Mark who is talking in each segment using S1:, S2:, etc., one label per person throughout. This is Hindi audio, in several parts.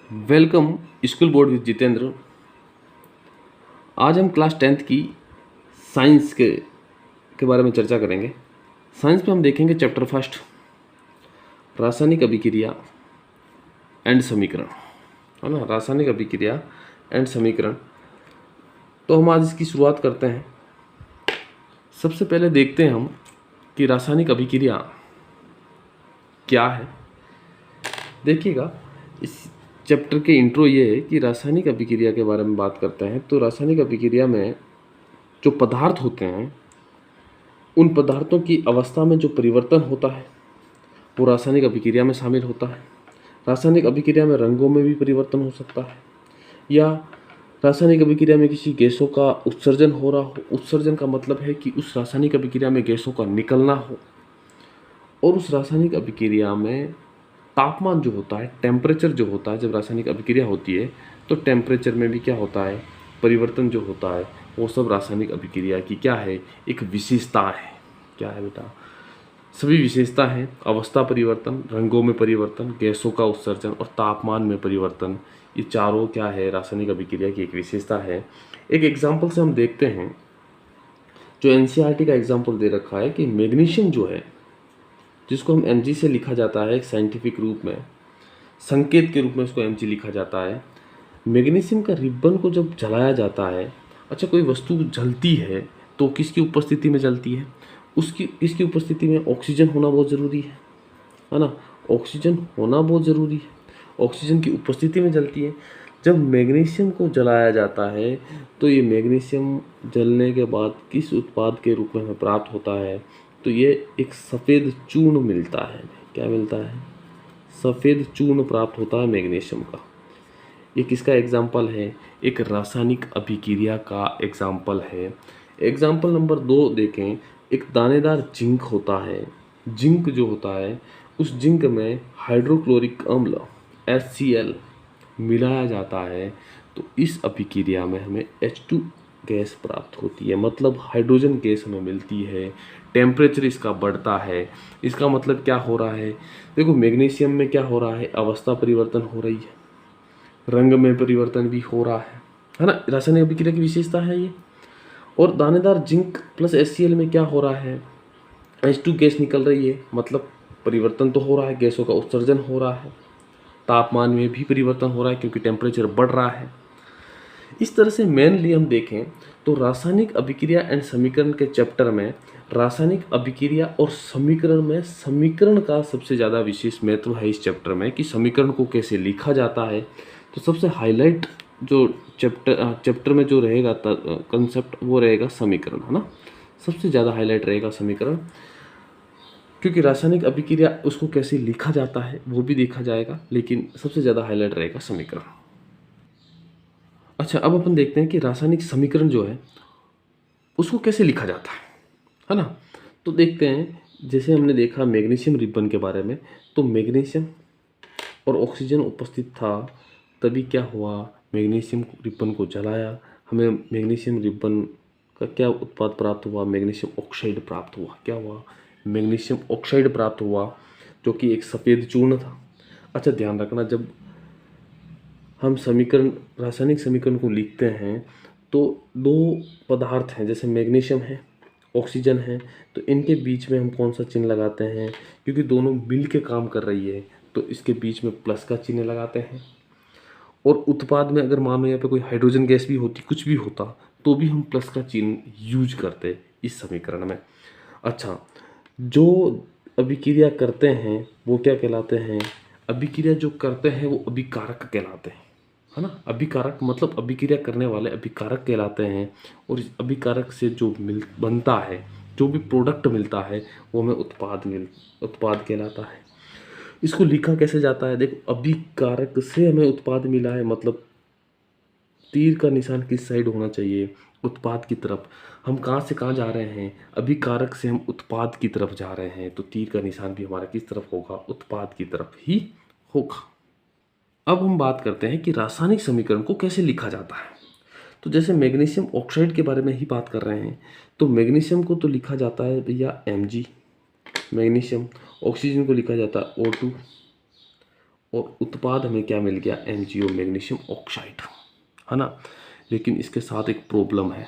S1: Welcome school board with Jitendra. आज हम क्लास 10th की साइंस के बारे में चर्चा करेंगे। साइंस में हम देखेंगे चैप्टर फर्स्ट, रासायनिक अभिक्रिया एंड समीकरण, है ना। रासायनिक अभिक्रिया एंड समीकरण। तो हम आज इसकी शुरुआत करते हैं। सबसे पहले देखते हैं हम कि रासायनिक अभिक्रिया क्या है। देखिएगा, इस चैप्टर के इंट्रो ये है कि रासायनिक अभिक्रिया के बारे में बात करते हैं। तो रासायनिक अभिक्रिया में जो पदार्थ होते हैं, उन पदार्थों की अवस्था में जो परिवर्तन होता है वो रासायनिक अभिक्रिया में शामिल होता है। रासायनिक अभिक्रिया में रंगों में भी परिवर्तन हो सकता है, या रासायनिक अभिक्रिया में किसी गैसों का उत्सर्जन हो रहा हो। उत्सर्जन का मतलब है कि उस रासायनिक अभिक्रिया में गैसों का निकलना हो, और उस रासायनिक अभिक्रिया में तापमान जो होता है, टेम्परेचर जो होता है, जब रासायनिक अभिक्रिया होती है तो टेम्परेचर में भी क्या होता है, परिवर्तन जो होता है। वो सब रासायनिक अभिक्रिया की क्या है, एक विशेषता है। क्या है बेटा? सभी विशेषता हैं। अवस्था परिवर्तन, रंगों में परिवर्तन, गैसों का उत्सर्जन और तापमान में परिवर्तन, ये चारों क्या है, रासायनिक अभिक्रिया की एक विशेषता है। एक एग्जाम्पल से हम देखते हैं, जो एनसीईआरटी का एग्जाम्पल दे रखा है कि मैग्नीशियम जो है, जिसको हम Mg से लिखा जाता है एक साइंटिफिक रूप में, संकेत के रूप में उसको Mg लिखा जाता है। मैग्नीशियम का रिबन को जब जलाया जाता है, अच्छा कोई वस्तु जलती है तो किसकी उपस्थिति में जलती है? इसकी उपस्थिति में ऑक्सीजन होना बहुत ज़रूरी है ना। ऑक्सीजन होना बहुत ज़रूरी है, ऑक्सीजन की उपस्थिति में जलती है। जब मैग्नीशियम को जलाया जाता है तो ये मैग्नीशियम जलने के बाद किस उत्पाद के रूप में हमें प्राप्त होता है? तो ये एक सफ़ेद चूर्ण मिलता है। क्या मिलता है? सफ़ेद चूर्ण प्राप्त होता है मैग्नीशियम का। ये किसका एग्जाम्पल है? एक रासायनिक अभिक्रिया का एग्जाम्पल है। एग्जाम्पल नंबर 2 देखें। एक दानेदार जिंक होता है। जिंक जो होता है, उस जिंक में हाइड्रोक्लोरिक अम्ल HCl मिलाया जाता है, तो इस अभिक्रिया में हमें H2 गैस प्राप्त होती है, मतलब हाइड्रोजन गैस हमें मिलती है। टेम्परेचर इसका बढ़ता है। इसका मतलब क्या हो रहा है? देखो, मैग्नीशियम में क्या हो रहा है, अवस्था परिवर्तन हो रही है, रंग में परिवर्तन भी हो रहा है ना। रासायनिक अभिक्रिया की विशेषता है ये। और दानेदार जिंक प्लस HCl में क्या हो रहा है, H2 गैस निकल रही है, मतलब परिवर्तन तो हो रहा है, गैसों का उत्सर्जन हो रहा है, तापमान में भी परिवर्तन हो रहा है क्योंकि टेम्परेचर बढ़ रहा है। इस तरह से मेनली हम देखें तो रासायनिक अभिक्रिया एंड समीकरण के चैप्टर में रासायनिक अभिक्रिया और समीकरण में समीकरण का सबसे ज़्यादा विशेष महत्व है इस चैप्टर में, कि समीकरण को कैसे लिखा जाता है। तो सबसे हाईलाइट जो चैप्टर में जो रहेगा कंसेप्ट, वो रहेगा समीकरण, है ना। सबसे ज़्यादा हाईलाइट रहेगा समीकरण, क्योंकि रासायनिक अभिक्रिया उसको कैसे लिखा जाता है वो भी देखा जाएगा, लेकिन सबसे ज़्यादा हाईलाइट रहेगा समीकरण। अच्छा, अब अपन देखते हैं कि रासायनिक समीकरण जो है उसको कैसे लिखा जाता है ना। तो देखते हैं, जैसे हमने देखा मैग्नीशियम रिबन के बारे में, तो मैग्नीशियम और ऑक्सीजन उपस्थित था, तभी क्या हुआ, मैग्नीशियम रिबन को जलाया, हमें मैग्नीशियम रिबन का क्या उत्पाद प्राप्त हुआ, मैग्नीशियम ऑक्साइड प्राप्त हुआ। क्या हुआ? मैग्नीशियम ऑक्साइड प्राप्त हुआ, जो कि एक सफ़ेद चूर्ण था। अच्छा, ध्यान रखना, जब हम समीकरण, रासायनिक समीकरण को लिखते हैं तो दो पदार्थ हैं, जैसे मैग्नीशियम है, ऑक्सीजन है, तो इनके बीच में हम कौन सा चिन्ह लगाते हैं? क्योंकि दोनों मिल के काम कर रही है, तो इसके बीच में प्लस का चिन्ह लगाते हैं। और उत्पाद में अगर मान लो यहाँ पे कोई हाइड्रोजन गैस भी होती, कुछ भी होता, तो भी हम प्लस का चिन्ह यूज करते इस समीकरण में। अच्छा, जो अभिक्रिया करते हैं वो क्या कहलाते हैं? अभिक्रिया जो करते हैं वो अभिकारक कहलाते हैं, है ना। अभिकारक मतलब अभिक्रिया करने वाले अभिकारक कहलाते हैं। और इस अभिकारक से जो बनता है, जो भी प्रोडक्ट मिलता है, वो हमें उत्पाद कहलाता है। इसको लिखा कैसे जाता है? देखो, अभिकारक से हमें उत्पाद मिला है, मतलब तीर का निशान किस साइड होना चाहिए? उत्पाद की तरफ। हम कहाँ से कहाँ जा रहे हैं? अभिकारक से हम उत्पाद की तरफ जा रहे हैं, तो तीर का निशान भी हमारा किस तरफ होगा? उत्पाद की तरफ ही होगा। अब हम बात करते हैं कि रासायनिक समीकरण को कैसे लिखा जाता है। तो जैसे मैग्नीशियम ऑक्साइड के बारे में ही बात कर रहे हैं, तो मैग्नीशियम को तो लिखा जाता है भैया Mg, मैग्नीशियम। ऑक्सीजन को लिखा जाता है O2, और उत्पाद हमें क्या मिल गया, MgO मैग्नीशियम ऑक्साइड, है ना। लेकिन इसके साथ एक प्रॉब्लम है।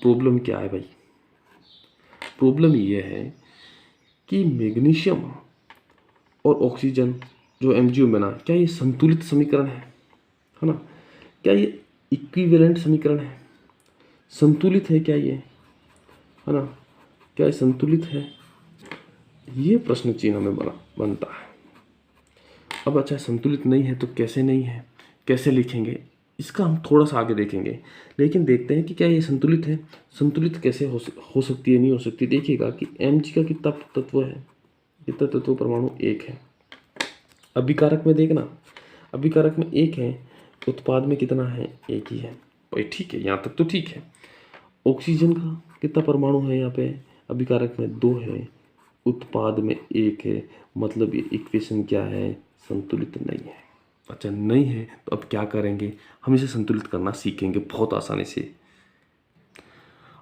S1: प्रॉब्लम क्या है भाई? प्रॉब्लम ये है कि मैग्नीशियम और ऑक्सीजन जो MgO बना, क्या ये संतुलित समीकरण है ना? क्या ये इक्विवेलेंट समीकरण है? संतुलित है क्या ये, है ना? क्या ये संतुलित है? ये प्रश्न चिन्ह हमें बनता है। अब अच्छा, संतुलित नहीं है तो कैसे नहीं है, कैसे लिखेंगे, इसका हम थोड़ा सा आगे देखेंगे। लेकिन देखते हैं कि क्या ये संतुलित है। संतुलित कैसे हो सकती है, नहीं हो सकती। देखिएगा कि Mg का कितना तत्व है, कितना तत्व परमाणु, एक है। अभिकारक में देखना, अभिकारक में एक है, उत्पाद में कितना है, एक ही है भाई। ठीक है, यहाँ तक तो ठीक है। ऑक्सीजन का कितना परमाणु है यहाँ पे, अभिकारक में 2 है, उत्पाद में 1 है। मतलब ये इक्वेशन क्या है, संतुलित नहीं है। अच्छा, नहीं है तो अब क्या करेंगे, हम इसे संतुलित करना सीखेंगे बहुत आसानी से।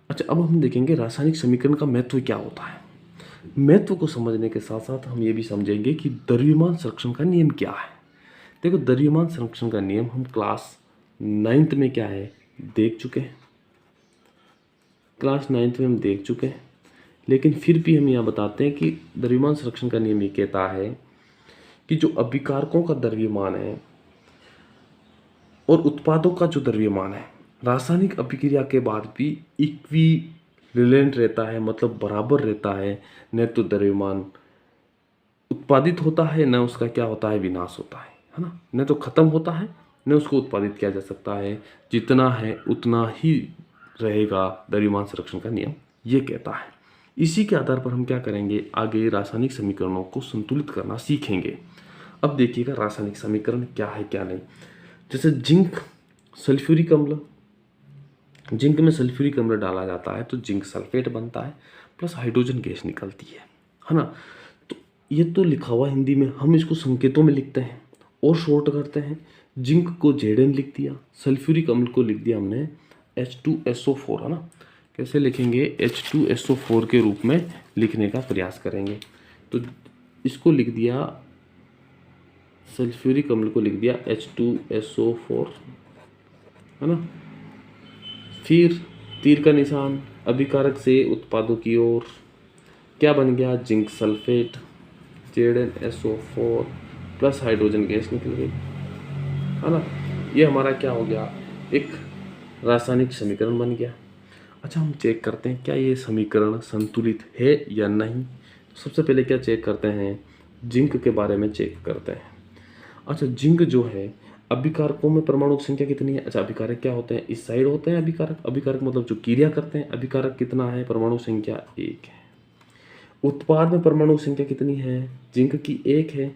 S1: अच्छा, अब हम देखेंगे रासायनिक समीकरण का महत्व क्या होता है। महत्व को समझने के साथ साथ हम ये भी समझेंगे कि द्रव्यमान संरक्षण का नियम क्या है। देखो, द्रव्यमान संरक्षण का नियम हम क्लास 9th में क्या है देख चुके हैं, क्लास 9th में हम देख चुके हैं। लेकिन फिर भी हम यहाँ बताते हैं कि द्रव्यमान संरक्षण का नियम ये कहता है कि जो अभिकारकों का द्रव्यमान है और उत्पादों का जो द्रव्यमान है, रासायनिक अभिक्रिया के बाद भी इक्विवेलेंट रहता है, मतलब बराबर रहता है। न तो द्रव्यमान उत्पादित होता है, न उसका क्या होता है, विनाश होता है ना। न तो खत्म होता है, न उसको उत्पादित किया जा सकता है। जितना है उतना ही रहेगा, द्रव्यमान संरक्षण का नियम ये कहता है। इसी के आधार पर हम क्या करेंगे, आगे रासायनिक समीकरणों को संतुलित करना सीखेंगे। अब देखिएगा रासायनिक समीकरण क्या है क्या नहीं। जैसे जिंक सल्फ्यूरिक अम्ल, जिंक में सल्फ्यूरिक अम्ल डाला जाता है तो जिंक सल्फेट बनता है, प्लस हाइड्रोजन गैस निकलती है ना। तो ये तो लिखा हुआ हिंदी में, हम इसको संकेतों में लिखते हैं और शॉर्ट करते हैं। जिंक को Zn लिख दिया, सल्फ्यूरिक अम्ल को लिख दिया हमने H2SO4, है ना। कैसे लिखेंगे, H2SO4 के रूप में लिखने का प्रयास करेंगे। तो इसको लिख दिया, सल्फ्यूरिक अम्ल को लिख दिया H2SO4, है ना। फिर तीर का निशान अभिकारक से उत्पादों की ओर, क्या बन गया, zinc sulphate ZnSO4 plus hydrogen gas निकल गई, है ना। ये हमारा क्या हो गया, एक रासायनिक समीकरण बन गया। अच्छा, हम चेक करते हैं क्या ये समीकरण संतुलित है या नहीं। सबसे पहले क्या चेक करते हैं, जिंक के बारे में चेक करते हैं। अच्छा, जिंक जो है, अभिकारकों में परमाणु की संख्या कितनी है। अच्छा, अभिकारक क्या होते हैं, इस साइड होते हैं अभिकारक। अभिकारक मतलब जो क्रिया करते हैं। अभिकारक कितना है, परमाणु संख्या 1 है। उत्पाद में परमाणु संख्या कितनी है, जिंक की 1 है,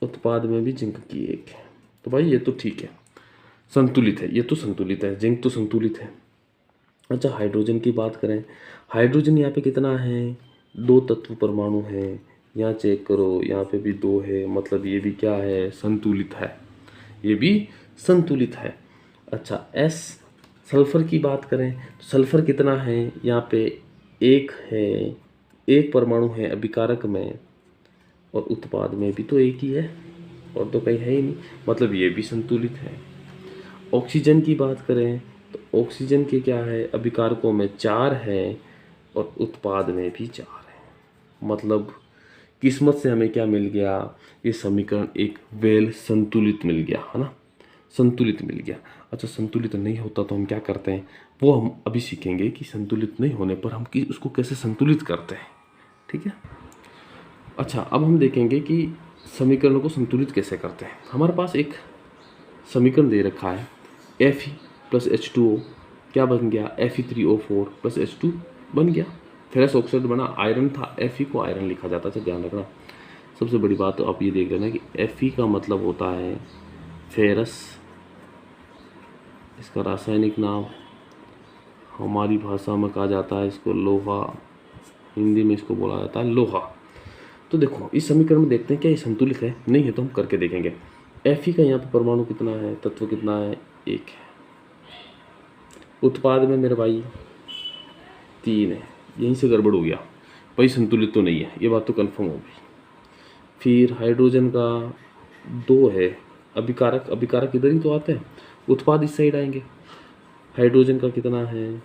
S1: उत्पाद में भी जिंक की 1 है। तो भाई ये तो ठीक है, संतुलित है, ये तो संतुलित है, जिंक तो संतुलित है। अच्छा, हाइड्रोजन की बात करें, हाइड्रोजन यहाँ पे कितना है, 2 तत्व परमाणु है। यहाँ चेक करो, यहाँ पे भी 2 है, मतलब ये भी क्या है, संतुलित है, ये भी संतुलित है। अच्छा, एस सल्फर की बात करें तो सल्फर कितना है, यहाँ पे 1 है, 1 परमाणु है अभिकारक में, और उत्पाद में भी तो 1 ही है, और तो कहीं है ही नहीं, मतलब ये भी संतुलित है। ऑक्सीजन की बात करें तो ऑक्सीजन के क्या है, अभिकारकों में 4 है और उत्पाद में भी 4 है। मतलब किस्मत से हमें क्या मिल गया, ये समीकरण एक वेल संतुलित मिल गया, है ना, संतुलित मिल गया। अच्छा, संतुलित नहीं होता तो हम क्या करते हैं, वो हम अभी सीखेंगे कि संतुलित नहीं होने पर हम उसको कैसे संतुलित करते हैं, ठीक है। अच्छा, अब हम देखेंगे कि समीकरणों को संतुलित कैसे करते हैं। हमारे पास एक समीकरण दे रखा है, Fe प्लस H2O क्या बन गया, Fe3O4 प्लस H2 बन गया, फेरस ऑक्साइड बना, आयरन था, Fe को आयरन लिखा जाता है, ध्यान रखना। सबसे बड़ी बात तो आप ये देख लेना कि Fe का मतलब होता है फेरस, इसका रासायनिक नाम हमारी भाषा में कहा जाता है इसको लोहा, हिंदी में इसको बोला जाता है लोहा। तो देखो, इस समीकरण में देखते हैं क्या ये संतुलित है, नहीं है तो हम करके देखेंगे। Fe का यहाँ पर परमाणु कितना है, तत्व कितना है, 1 है। उत्पाद में मेरे भाई 3 है, यहीं से गड़बड़ हो गया भाई, संतुलित तो नहीं है, ये बात तो कन्फर्म हो गई। फिर हाइड्रोजन का 2 है, अभिकारक अभिकारक इधर ही तो आते हैं, उत्पाद इस साइड आएंगे। हाइड्रोजन का कितना है,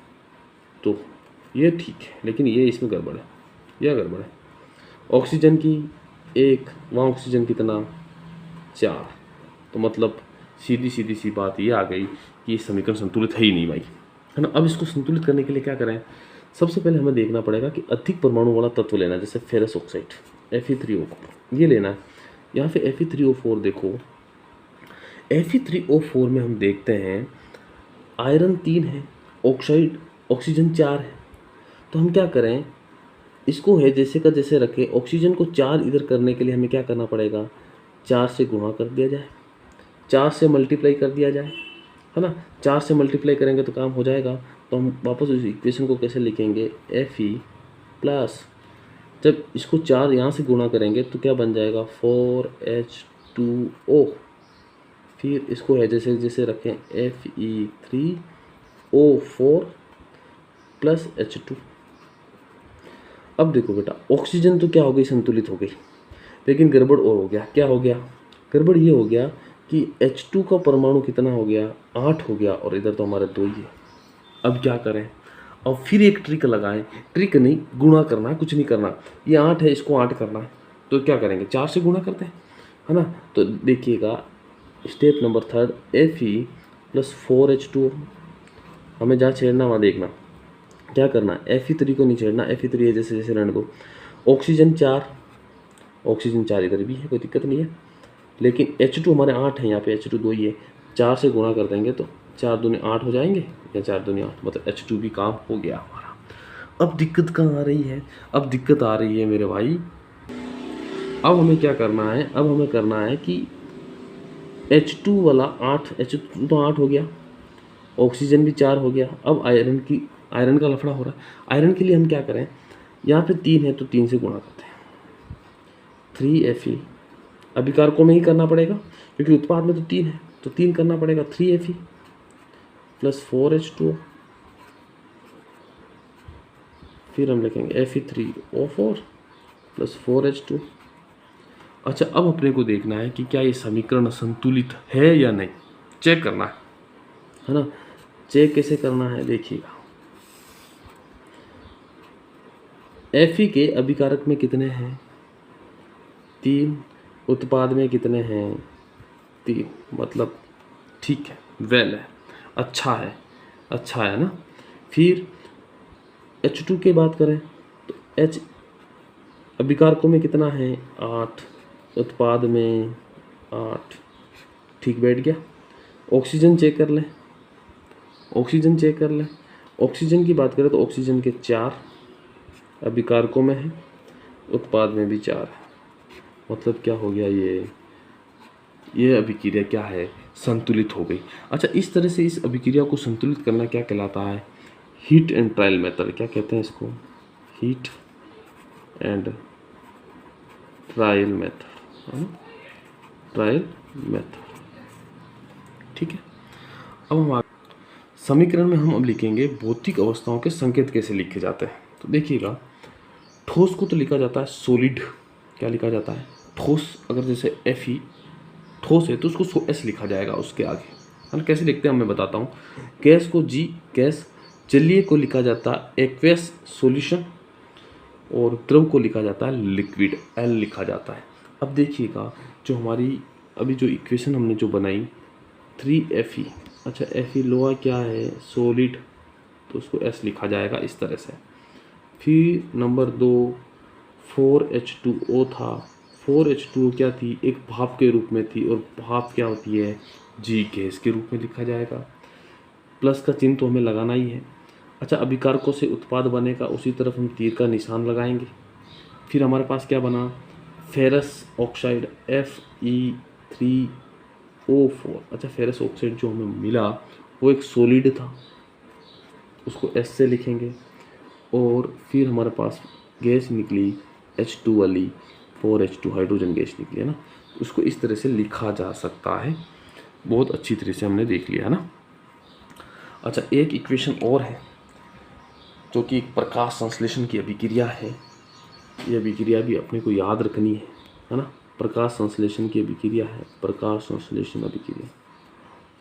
S1: तो ये ठीक है, लेकिन ये इसमें गड़बड़ है, यह गड़बड़ है। ऑक्सीजन की 1, वहाँ ऑक्सीजन कितना 4, तो मतलब सीधी सीधी सी बात ये आ गई कि ये समीकरण संतुलित है ही नहीं भाई, है ना। अब इसको संतुलित करने के लिए क्या करें, सबसे पहले हमें देखना पड़ेगा कि अधिक परमाणु वाला तत्व लेना है, जैसे फेरस ऑक्साइड Fe3O4 ये लेना है। यहाँ पे Fe3O4 देखो, Fe3O4 में हम देखते हैं आयरन 3 है, ऑक्साइड ऑक्सीजन 4 है, तो हम क्या करें, इसको है जैसे का जैसे रखें। ऑक्सीजन को 4 इधर करने के लिए हमें क्या करना पड़ेगा, 4 से गुणा कर दिया जाए, 4 से मल्टीप्लाई कर दिया जाए, है ना। 4 से मल्टीप्लाई करेंगे तो काम हो जाएगा। तो हम वापस उस इक्वेशन को कैसे लिखेंगे, Fe प्लस, जब इसको 4 यहाँ से गुणा करेंगे तो क्या बन जाएगा 4H2O, फिर इसको है जैसे जैसे रखें Fe3O4 प्लस H2। अब देखो बेटा, ऑक्सीजन तो क्या हो गई, संतुलित हो गई, लेकिन गड़बड़ और हो गया। क्या हो गया, गड़बड़ ये हो गया कि H2 का परमाणु कितना हो गया, 8 हो गया, और इधर तो हमारा 2 ही है। अब क्या करें, अब फिर एक ट्रिक लगाएं, ट्रिक नहीं, गुणा करना है, कुछ नहीं करना। ये 8 है, इसको 8 करना है, तो क्या करेंगे, 4 से गुणा करते हैं, है ना। तो देखिएगा step number 3 Fe plus 4H2O, हमें जहाँ छेड़ना वहाँ देखना, क्या करना है, Fe3 को नहीं छेड़ना, Fe3 है जैसे जैसे रहने दो। ऑक्सीजन 4, ऑक्सीजन 4 इधर भी है, कोई दिक्कत नहीं है, लेकिन H2 हमारे 8 है, यहाँ पे H2 2 ही है, 4 से गुणा कर देंगे तो 4 दूनी 8 हो जाएंगे, या 4 दूनी 8, मतलब H2 भी काम हो गया हमारा। अब दिक्कत कहाँ आ रही है, अब दिक्कत आ रही है मेरे भाई, अब हमें क्या करना है, अब हमें करना है कि H2 वाला 8, H2 तो 8 हो गया, ऑक्सीजन भी 4 हो गया। अब आयरन का लफड़ा हो रहा है। आयरन के लिए हम क्या करें, यहाँ पे 3 है तो 3 से गुणा करते हैं, 3Fe, अभिकारकों में ही करना पड़ेगा क्योंकि उत्पाद में तो 3 है, तो 3 करना पड़ेगा, 3Fe प्लस 4H2O, फिर हम लिखेंगे Fe3O4 प्लस 4H2। अच्छा, अब अपने को देखना है कि क्या ये समीकरण संतुलित है या नहीं, चेक करना है ना। चेक कैसे करना है, देखिएगा, Fe के अभिकारक में कितने हैं, 3, उत्पाद में कितने हैं, 3, मतलब ठीक है, वेल है, अच्छा है, अच्छा है ना। फिर H2 की बात करें तो H अभिकारकों में कितना है, 8, उत्पाद में 8, ठीक बैठ गया। ऑक्सीजन चेक कर लें, ऑक्सीजन चेक कर लें, ऑक्सीजन की बात करें तो ऑक्सीजन के 4 अभिकारकों में है, उत्पाद में भी 4 है, मतलब क्या हो गया, ये अभिक्रिया क्या है, संतुलित हो गई। अच्छा, इस तरह से इस अभिक्रिया को संतुलित करना क्या कहलाता है, हीट एंड ट्रायल मेथड, क्या कहते हैं इसको, heat and trial method, trial method, ठीक है। अब हम समीकरण में हम अब लिखेंगे भौतिक अवस्थाओं के संकेत कैसे लिखे जाते हैं। तो देखिएगा, ठोस को तो लिखा जाता है सॉलिड, क्या लिखा जाता है, ठोस। अगर जैसे Fe ठोस है तो उसको S लिखा जाएगा उसके आगे, है ना। कैसे लिखते हैं मैं बताता हूँ। गैस को G गैस, जलीय को लिखा जाता है एक्वेस सॉल्यूशन, और द्रव को लिखा जाता है लिक्विड, L लिखा जाता है। अब देखिएगा, जो हमारी अभी जो इक्वेशन हमने जो बनाई 3Fe, अच्छा Fe लोहा क्या है, सॉलिड, तो उसको S लिखा जाएगा इस तरह से। फिर नंबर 2 4H2O था, 4H2O क्या थी, एक भाप के रूप में थी, और भाप क्या होती है, G गैस के रूप में लिखा जाएगा। प्लस का चिन्ह तो हमें लगाना ही है। अच्छा, अभिकारकों से उत्पाद बनेगा, उसी तरफ हम तीर का निशान लगाएंगे। फिर हमारे पास क्या बना, फेरस ऑक्साइड Fe3O4। अच्छा, फेरस ऑक्साइड जो हमें मिला वो एक सॉलिड था, उसको S से लिखेंगे। और फिर हमारे पास गैस निकली H2 वाली, 4H2 हाइड्रोजन गैस निकली, है ना। उसको इस तरह से लिखा जा सकता है, बहुत अच्छी तरह से हमने देख लिया, है ना। अच्छा, एक इक्वेशन और है जो कि प्रकाश संश्लेषण की अभिक्रिया है, ये अभिक्रिया भी अपने को याद रखनी है ना। प्रकाश संश्लेषण की अभिक्रिया है, प्रकाश संश्लेषण अभिक्रिया,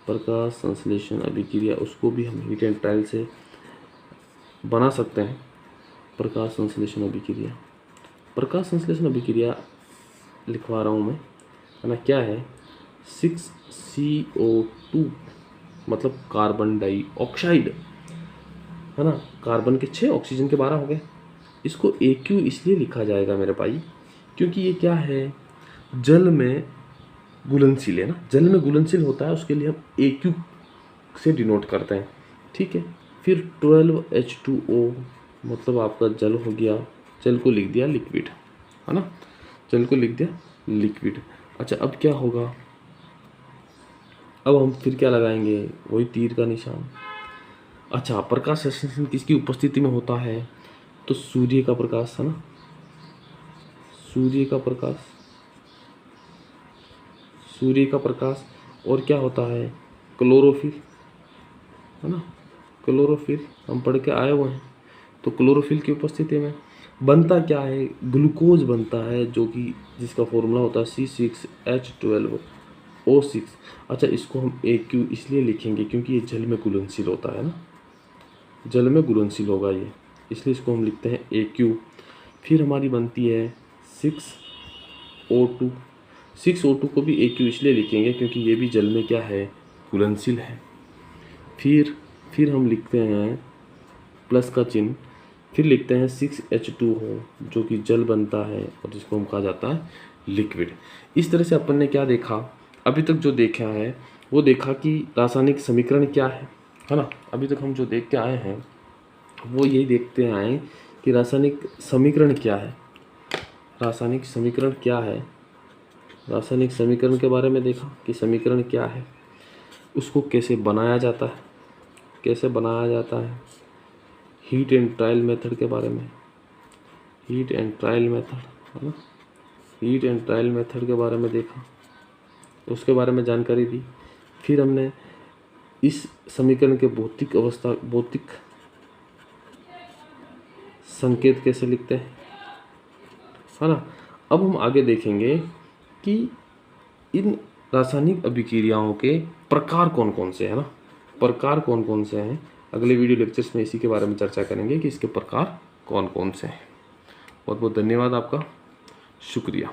S1: प्रकाश संश्लेषण अभिक्रिया, उसको भी हम हीट एंड ट्रायल से बना सकते हैं। प्रकाश संश्लेषण अभिक्रिया, प्रकाश संश्लेषण अभिक्रिया लिखवा रहा हूँ मैं, है ना, क्या है 6CO2 मतलब कार्बन डाइऑक्साइड, है ना, कार्बन के 6 ऑक्सीजन के 12 हो गए। इसको AQ इसलिए लिखा जाएगा मेरे भाई क्योंकि ये क्या है, जल में घुलनशील है ना, जल में घुलनशील होता है, उसके लिए हम AQ से डिनोट करते हैं, ठीक है। फिर 12H2O मतलब आपका जल हो गया, जल को लिख दिया लिक्विड, है ना, जल को लिख दिया लिक्विड। अच्छा अब क्या होगा, अब हम फिर क्या लगाएंगे, वही तीर का निशान। अच्छा प्रकाश संश्लेषण किसकी उपस्थिति में होता है, तो सूर्य का प्रकाश, है ना, सूर्य का प्रकाश, सूर्य का प्रकाश। और क्या होता है, क्लोरोफिल, है ना, क्लोरोफिल हम पढ़ के आए हुए हैं। तो क्लोरोफिल की उपस्थिति में बनता क्या है, ग्लूकोज बनता है, जो कि जिसका फॉर्मूला होता है C6H12O6। अच्छा इसको हम AQ इसलिए लिखेंगे क्योंकि ये जल में घुलनशील होता है ना, जल में घुलनशील होगा ये, इसलिए इसको हम लिखते हैं AQ। फिर हमारी बनती है 6O2, 6O2 को भी AQ इसलिए लिखेंगे क्योंकि ये भी जल में क्या है, घुलनशील है। फिर हम लिखते हैं प्लस का चिन्ह, फिर लिखते हैं 6H2O जो कि जल बनता है और जिसको हम कहा जाता है लिक्विड। इस तरह से अपन ने क्या देखा, अभी तक जो देखा है वो देखा कि रासायनिक समीकरण क्या है ना, अभी तक हम जो देख के आए हैं वो यही देखते आए कि रासायनिक समीकरण क्या है, रासायनिक समीकरण क्या है, रासायनिक समीकरण के बारे में देखा कि समीकरण क्या है, उसको कैसे बनाया जाता है, कैसे बनाया जाता है, हीट एंड ट्रायल मेथड के बारे में, हीट एंड ट्रायल मेथड, है ना, हीट एंड ट्रायल मेथड के बारे में देखा, उसके बारे में जानकारी दी। फिर हमने इस समीकरण के भौतिक अवस्था, भौतिक संकेत कैसे लिखते हैं, है ना। अब हम आगे देखेंगे कि इन रासायनिक अभिक्रियाओं के प्रकार कौन कौन से हैं ना, प्रकार कौन कौन से हैं। अगले वीडियो लेक्चर्स में इसी के बारे में चर्चा करेंगे कि इसके प्रकार कौन कौन से हैं। बहुत बहुत धन्यवाद आपका, शुक्रिया।